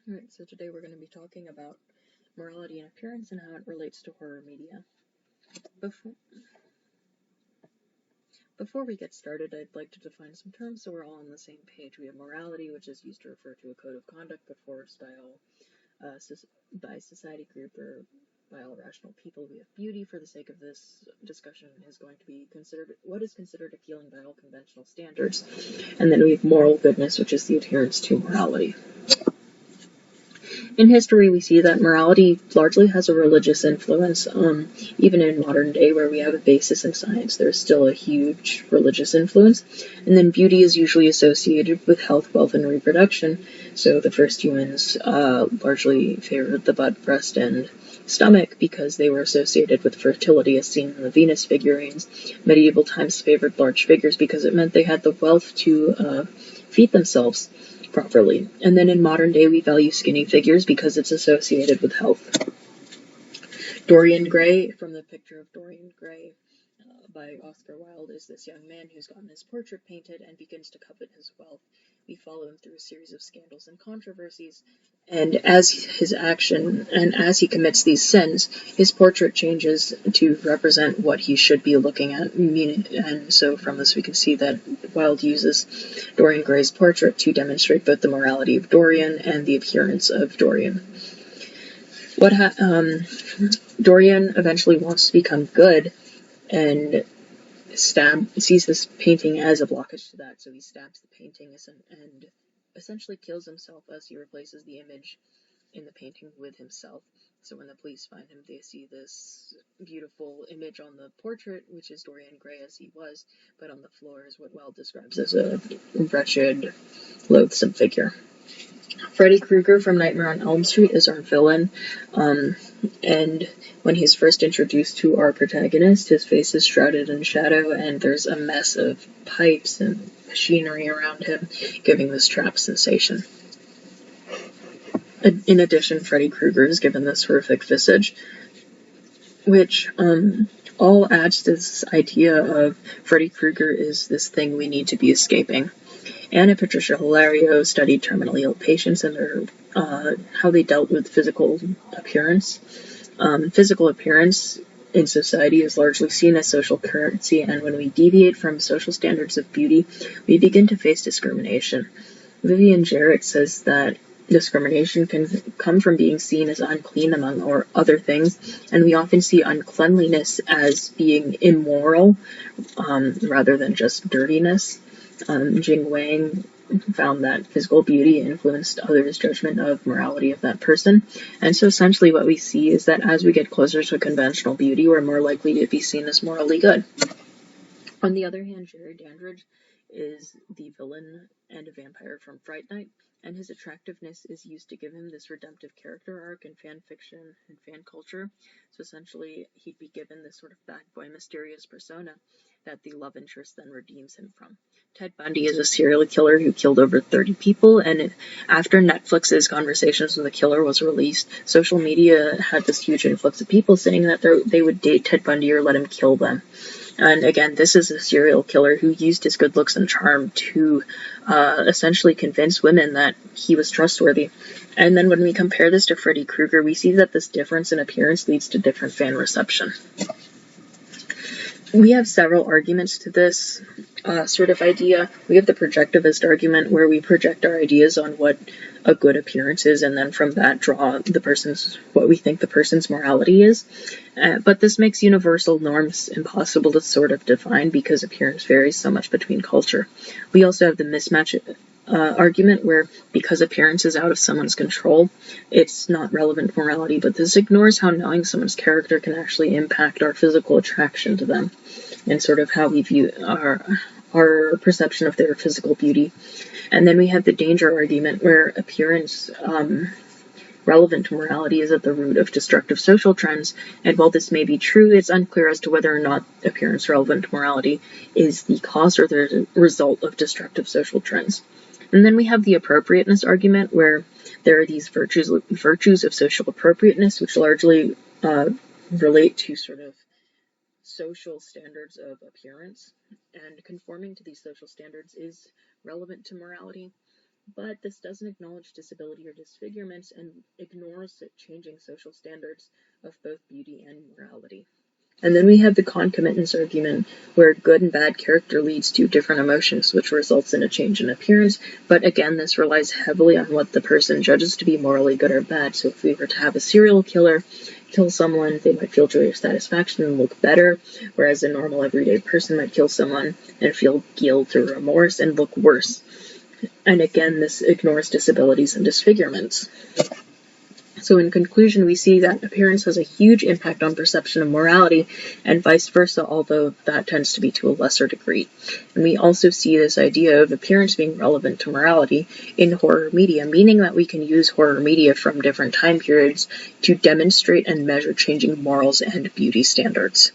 Alright, so today we're going to be talking about morality and appearance and how it relates to horror media. Before we get started, I'd like to define some terms so we're all on the same page. We have morality, which is used to refer to a code of conduct put forward by society group or by all rational people. We have beauty, for the sake of this discussion, is going to be what is considered appealing by all conventional standards. And then we have moral goodness, which is the adherence to morality. In history, we see that morality largely has a religious influence. Even in modern day, where we have a basis in science, there's still a huge religious influence. And then beauty is usually associated with health, wealth, and reproduction. So the first humans largely favored the butt, breast, and stomach because they were associated with fertility, as seen in the Venus figurines. Medieval times favored large figures because it meant they had the wealth to feed themselves properly. And then in modern day, we value skinny figures because it's associated with health. Dorian Gray, from the picture of Dorian Gray by Oscar Wilde, is this young man who's gotten his portrait painted and begins to covet his wealth. We follow him through a series of scandals and controversies, and as he commits these sins, his portrait changes to represent what he should be looking at. And so from this we can see that Wilde uses Dorian Gray's portrait to demonstrate both the morality of Dorian and the appearance of Dorian. Dorian eventually wants to become good, and sees this painting as a blockage to that, so he stabs the painting and essentially kills himself as he replaces the image in the painting with himself. So when the police find him, they see this beautiful image on the portrait, which is Dorian Gray as he was, but on the floor is what Wilde describes as a wretched, loathsome figure. Freddy Krueger from Nightmare on Elm Street is our villain, and when he's first introduced to our protagonist, his face is shrouded in shadow, and there's a mess of pipes and machinery around him, giving this trap sensation. In addition, Freddy Krueger is given this horrific visage, which all adds to this idea of Freddy Krueger is this thing we need to be escaping. Anne and Patricia Hilario studied terminally ill patients and how they dealt with physical appearance. Physical appearance in society is largely seen as social currency, and when we deviate from social standards of beauty, we begin to face discrimination. Vivian Jarrett says that discrimination can come from being seen as unclean, among other things, and we often see uncleanliness as being immoral rather than just dirtiness. Jing Wang found that physical beauty influenced others' judgment of morality of that person. And so essentially what we see is that as we get closer to conventional beauty, we're more likely to be seen as morally good. On the other hand, Jerry Dandridge is the villain and a vampire from Fright Night, and his attractiveness is used to give him this redemptive character arc in fan fiction and fan culture. So essentially, he'd be given this sort of bad boy mysterious persona that the love interest then redeems him from. Ted Bundy is a serial killer who killed over 30 people, and after Netflix's Conversations with the Killer was released, social media had this huge influx of people saying that they would date Ted Bundy or let him kill them. And again, this is a serial killer who used his good looks and charm to essentially convince women that he was trustworthy. And then when we compare this to Freddy Krueger, we see that this difference in appearance leads to different fan reception. We have several arguments to this sort of idea. We have the projectivist argument, where we project our ideas on what a good appearance is, and then from that draw what we think the person's morality is. But this makes universal norms impossible to sort of define because appearance varies so much between culture. We also have the mismatch argument, where because appearance is out of someone's control, it's not relevant morality, but this ignores how knowing someone's character can actually impact our physical attraction to them and sort of how we view our perception of their physical beauty. And then we have the danger argument, where appearance relevant to morality is at the root of destructive social trends, and while this may be true, it's unclear as to whether or not appearance relevant to morality is the cause or the result of destructive social trends. And then we have the appropriateness argument, where there are these virtues of social appropriateness, which largely relate to sort of social standards of appearance, and conforming to these social standards is relevant to morality. But this doesn't acknowledge disability or disfigurement and ignores the changing social standards of both beauty and morality. And then we have the concomitance argument, where good and bad character leads to different emotions, which results in a change in appearance. But again, this relies heavily on what the person judges to be morally good or bad. So if we were to have a serial killer kill someone, they might feel joy or satisfaction and look better, whereas a normal everyday person might kill someone and feel guilt or remorse and look worse. And again, this ignores disabilities and disfigurements. So in conclusion, we see that appearance has a huge impact on perception of morality, and vice versa, although that tends to be to a lesser degree. And we also see this idea of appearance being relevant to morality in horror media, meaning that we can use horror media from different time periods to demonstrate and measure changing morals and beauty standards.